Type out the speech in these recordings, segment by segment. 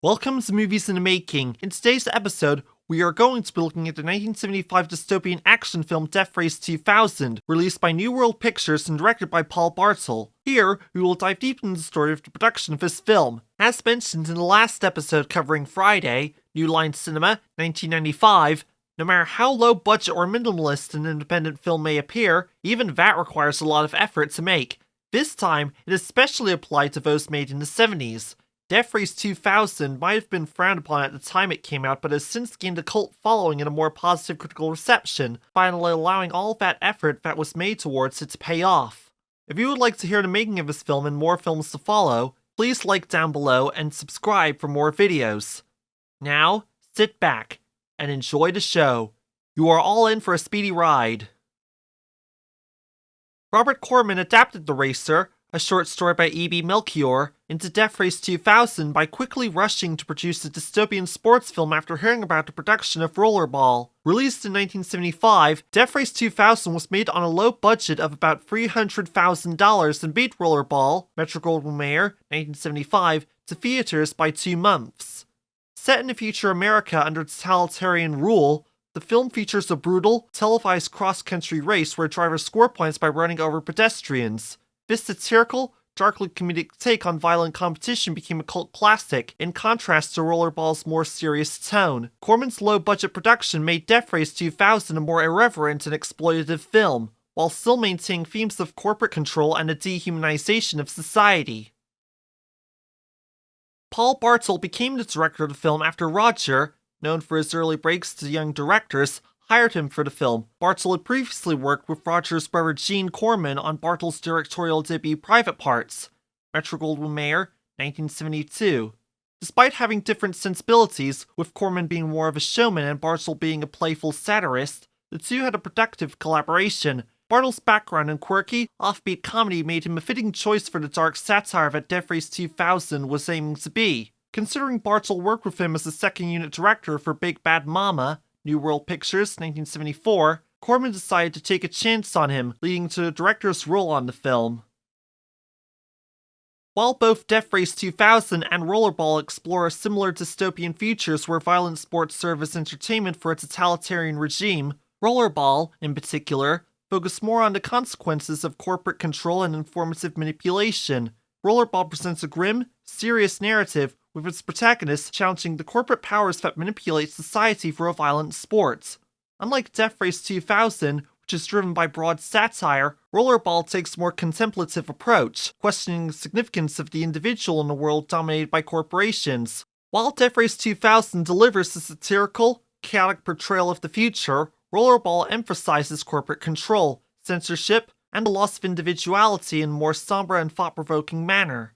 Welcome to Movies in the Making. In today's episode, we are going to be looking at the 1975 dystopian action film Death Race 2000, released by New World Pictures and directed by Paul Bartel. Here, we will dive deep into the story of the production of this film. As mentioned in the last episode covering Friday, New Line Cinema, 1995, no matter how low budget or minimalist an independent film may appear, even that requires a lot of effort to make. This time, it especially applied to those made in the 70s. Death Race 2000 might have been frowned upon at the time it came out, but has since gained a cult following and a more positive critical reception, finally allowing all that effort that was made towards it to pay off. If you would like to hear the making of this film and more films to follow, please like down below and subscribe for more videos. Now, sit back and enjoy the show. You are all in for a speedy ride. Robert Corman adapted The Racer, a short story by Ib Melchior, into Death Race 2000 by quickly rushing to produce a dystopian sports film after hearing about the production of Rollerball. Released in 1975, Death Race 2000 was made on a low budget of about $300,000 and beat Rollerball, Metro-Goldwyn-Mayer, 1975, to theaters by 2 months. Set in a future America under totalitarian rule, the film features a brutal, televised cross-country race where drivers score points by running over pedestrians. This satirical, darkly comedic take on violent competition became a cult classic, in contrast to Rollerball's more serious tone. Corman's low-budget production made Death Race 2000 a more irreverent and exploitative film, while still maintaining themes of corporate control and the dehumanization of society. Paul Bartel became the director of the film after Roger, known for his early breaks to young directors, hired him for the film. Bartel had previously worked with Roger's brother Gene Corman on Bartel's directorial debut Private Parts, Metro-Goldwyn-Mayer, 1972. Despite having different sensibilities, with Corman being more of a showman and Bartel being a playful satirist, the two had a productive collaboration. Bartel's background in quirky, offbeat comedy made him a fitting choice for the dark satire that Death Race 2000 was aiming to be. Considering Bartel worked with him as a second-unit director for Big Bad Mama, New World Pictures, 1974, Corman decided to take a chance on him, leading to the director's role on the film. While both Death Race 2000 and Rollerball explore similar dystopian futures where violent sports serve as entertainment for a totalitarian regime, Rollerball, in particular, focused more on the consequences of corporate control and informative manipulation. Rollerball presents a grim, serious narrative with its protagonist challenging the corporate powers that manipulate society for a violent sport. Unlike Death Race 2000, which is driven by broad satire, Rollerball takes a more contemplative approach, questioning the significance of the individual in a world dominated by corporations. While Death Race 2000 delivers a satirical, chaotic portrayal of the future, Rollerball emphasizes corporate control, censorship, and the loss of individuality in a more somber and thought-provoking manner.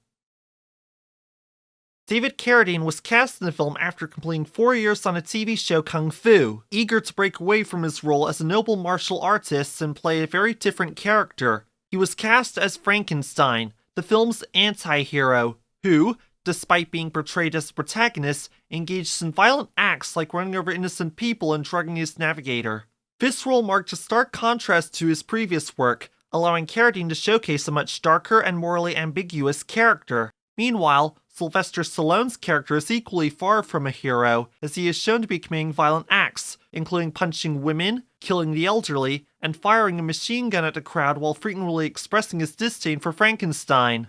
David Carradine was cast in the film after completing 4 years on a TV show Kung Fu, eager to break away from his role as a noble martial artist and play a very different character. He was cast as Frankenstein, the film's anti-hero, who, despite being portrayed as the protagonist, engaged in violent acts like running over innocent people and drugging his navigator. This role marked a stark contrast to his previous work, allowing Carradine to showcase a much darker and morally ambiguous character. Meanwhile, Sylvester Stallone's character is equally far from a hero, as he is shown to be committing violent acts, including punching women, killing the elderly, and firing a machine gun at the crowd while frequently expressing his disdain for Frankenstein.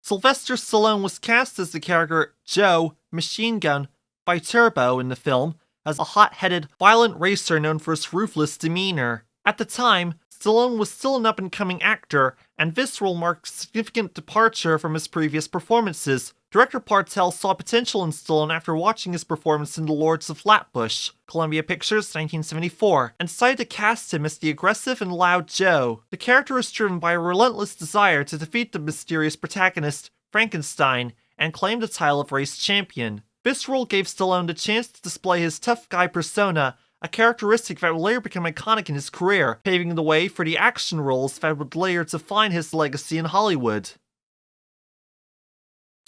Sylvester Stallone was cast as the character Joe Machine Gun Viterbo in the film, as a hot-headed, violent racer known for his ruthless demeanor. At the time, Stallone was still an up-and-coming actor, and this role marked a significant departure from his previous performances. Director Bartel saw potential in Stallone after watching his performance in The Lords of Flatbush, Columbia Pictures, 1974, and decided to cast him as the aggressive and loud Joe. The character is driven by a relentless desire to defeat the mysterious protagonist, Frankenstein, and claim the title of race champion. This role gave Stallone the chance to display his tough guy persona, a characteristic that would later become iconic in his career, paving the way for the action roles that would later define his legacy in Hollywood.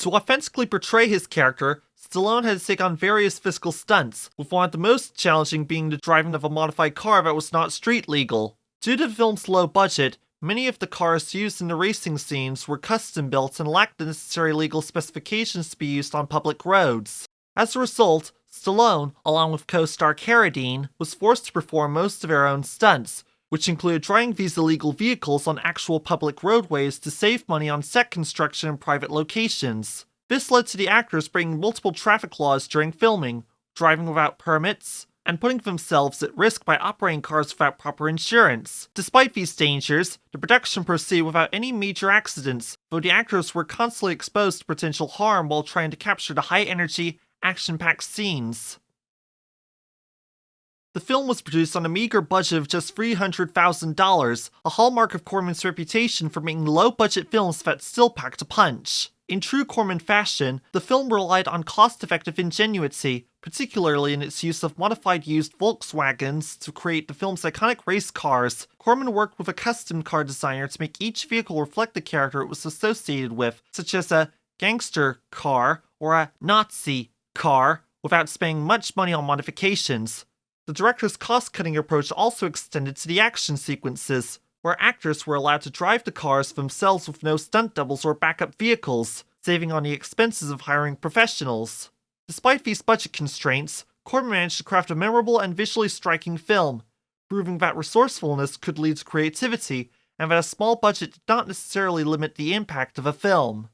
To authentically portray his character, Stallone had to take on various physical stunts, with one of the most challenging being the driving of a modified car that was not street legal. Due to the film's low budget, Many of the cars used in the racing scenes were custom built and lacked the necessary legal specifications to be used on public roads. As a result, Stallone, along with co-star Carradine, was forced to perform most of their own stunts, which included driving these illegal vehicles on actual public roadways to save money on set construction in private locations. This led to the actors breaking multiple traffic laws during filming, driving without permits, and putting themselves at risk by operating cars without proper insurance. Despite these dangers, the production proceeded without any major accidents, though the actors were constantly exposed to potential harm while trying to capture the high-energy, action-packed scenes. The film was produced on a meager budget of just $300,000, a hallmark of Corman's reputation for making low-budget films that still packed a punch. In true Corman fashion, the film relied on cost-effective ingenuity, particularly in its use of modified used Volkswagens to create the film's iconic race cars. Corman worked with a custom car designer to make each vehicle reflect the character it was associated with, such as a gangster car or a Nazi car, without spending much money on modifications. The director's cost-cutting approach also extended to the action sequences, where actors were allowed to drive the cars themselves with no stunt doubles or backup vehicles, saving on the expenses of hiring professionals. Despite these budget constraints, Corman managed to craft a memorable and visually striking film, proving that resourcefulness could lead to creativity, and that a small budget did not necessarily limit the impact of a film.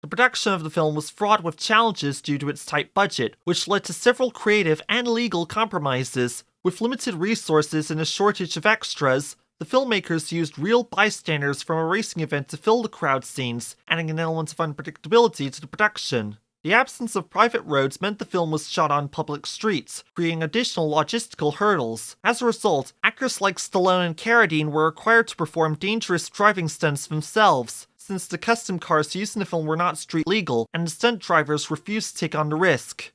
The production of the film was fraught with challenges due to its tight budget, which led to several creative and legal compromises. With limited resources and a shortage of extras, the filmmakers used real bystanders from a racing event to fill the crowd scenes, adding an element of unpredictability to the production. The absence of private roads meant the film was shot on public streets, creating additional logistical hurdles. As a result, actors like Stallone and Carradine were required to perform dangerous driving stunts themselves, since the custom cars used in the film were not street legal, and the stunt drivers refused to take on the risk.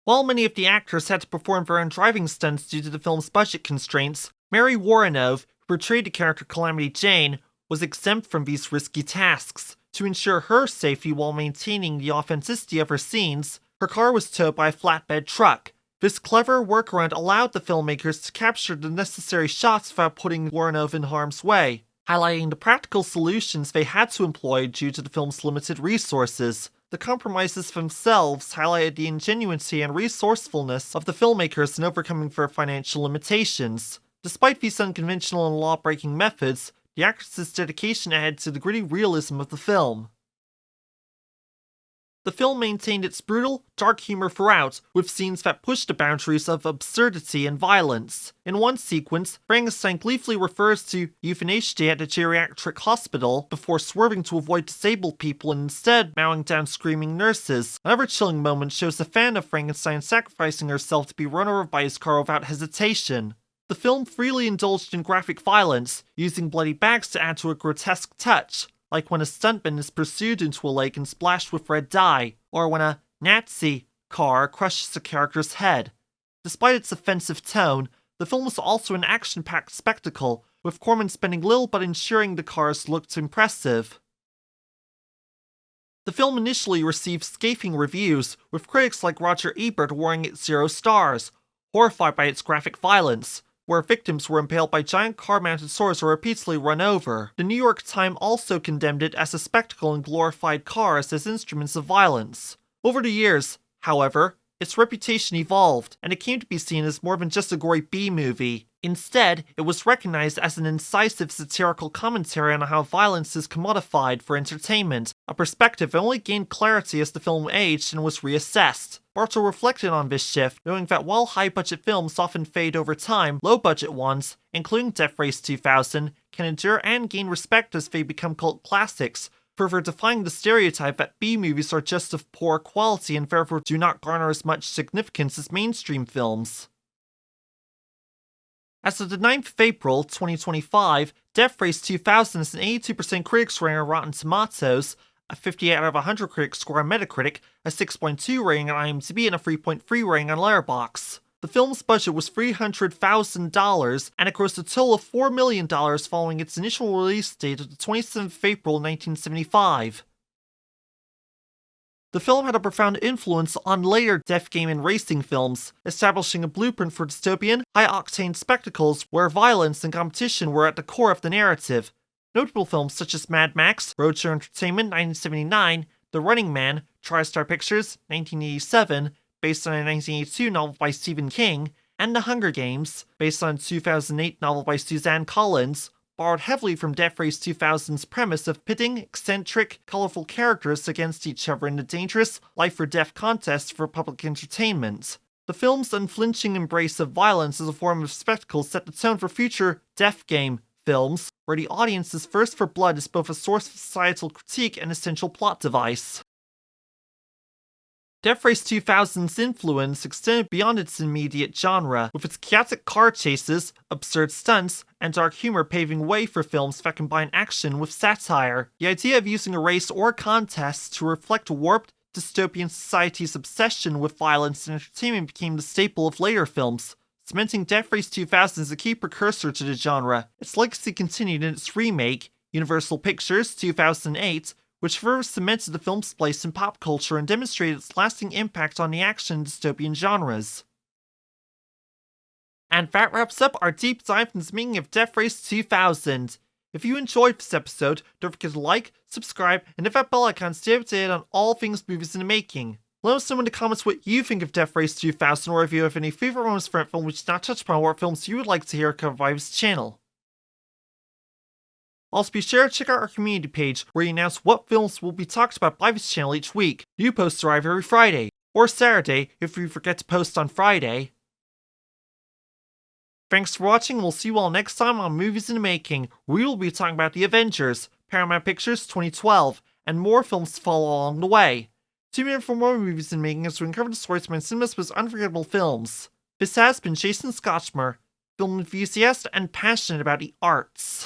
While many of the actors had to perform their own driving stunts due to the film's budget constraints, Mary Woronov, who portrayed the character Calamity Jane, was exempt from these risky tasks. To ensure her safety while maintaining the authenticity of her scenes, her car was towed by a flatbed truck. This clever workaround allowed the filmmakers to capture the necessary shots without putting Woronov in harm's way, highlighting the practical solutions they had to employ due to the film's limited resources. The compromises themselves highlighted the ingenuity and resourcefulness of the filmmakers in overcoming their financial limitations. Despite these unconventional and law-breaking methods, the actors' dedication added to the gritty realism of the film. The film maintained its brutal, dark humor throughout, with scenes that pushed the boundaries of absurdity and violence. In one sequence, Frankenstein gleefully refers to euthanasia at a geriatric hospital before swerving to avoid disabled people and instead mowing down screaming nurses. Another chilling moment shows a fan of Frankenstein sacrificing herself to be run over by his car without hesitation. The film freely indulged in graphic violence, using bloody bags to add to a grotesque touch, like when a stuntman is pursued into a lake and splashed with red dye, or when a Nazi car crushes a character's head. Despite its offensive tone, the film was also an action-packed spectacle, with Corman spending little but ensuring the cars looked impressive. The film initially received scathing reviews, with critics like Roger Ebert awarding it 0 stars, horrified by its graphic violence, where victims were impaled by giant car-mounted swords or repeatedly run over. The New York Times also condemned it as a spectacle and glorified cars as instruments of violence. Over the years, however, its reputation evolved, and it came to be seen as more than just a gory B-movie. Instead, it was recognized as an incisive satirical commentary on how violence is commodified for entertainment, a perspective that only gained clarity as the film aged and was reassessed. Bartel reflected on this shift, knowing that while high-budget films often fade over time, low-budget ones, including Death Race 2000, can endure and gain respect as they become cult classics, further defying the stereotype that B-movies are just of poor quality and therefore do not garner as much significance as mainstream films. As of the 9th of April, 2025, Death Race 2000 has an 82% critics rating on Rotten Tomatoes, a 58 out of 100 critics score on Metacritic, a 6.2 rating on IMDb, and a 3.3 rating on Letterboxd. The film's budget was $300,000, and it grossed a total of $4 million following its initial release date of the 27th of April 1975. The film had a profound influence on later death game and racing films, establishing a blueprint for dystopian, high-octane spectacles where violence and competition were at the core of the narrative. Notable films such as Mad Max, Roadshow Entertainment 1979, The Running Man, TriStar Pictures 1987, based on a 1982 novel by Stephen King, and The Hunger Games, based on a 2008 novel by Suzanne Collins, borrowed heavily from Death Race 2000's premise of pitting eccentric, colorful characters against each other in a dangerous, life-or-death contest for public entertainment. The film's unflinching embrace of violence as a form of spectacle set the tone for future death game films, where the audience's thirst for blood is both a source of societal critique and essential plot device. Death Race 2000's influence extended beyond its immediate genre, with its chaotic car chases, absurd stunts, and dark humor paving way for films that combine action with satire. The idea of using a race or contest to reflect warped, dystopian society's obsession with violence and entertainment became the staple of later films, cementing Death Race 2000 as a key precursor to the genre. Its legacy continued in its remake, Universal Pictures 2008, which further cemented the film's place in pop culture and demonstrated its lasting impact on the action and dystopian genres. And that wraps up our deep dive into the making of Death Race 2000. If you enjoyed this episode, don't forget to like, subscribe, and hit that bell icon to stay updated on all things movies in the making. Let us know in the comments what you think of Death Race 2000, or if you have any favorite moments from that film which is not touched upon, or what films you would like to hear covered by this channel. Also, be sure to check out our community page, where we announce what films will be talked about by this channel each week. New posts arrive every Friday, or Saturday if we forget to post on Friday. Thanks for watching, and we'll see you all next time on Movies in the Making, where we will be talking about the Avengers, Paramount Pictures 2012, and more films to follow along the way. Tune in for more Movies in the Making as we uncover the stories behind cinema's most unforgettable films. This has been Jason Scotchmer, film enthusiast and passionate about the arts.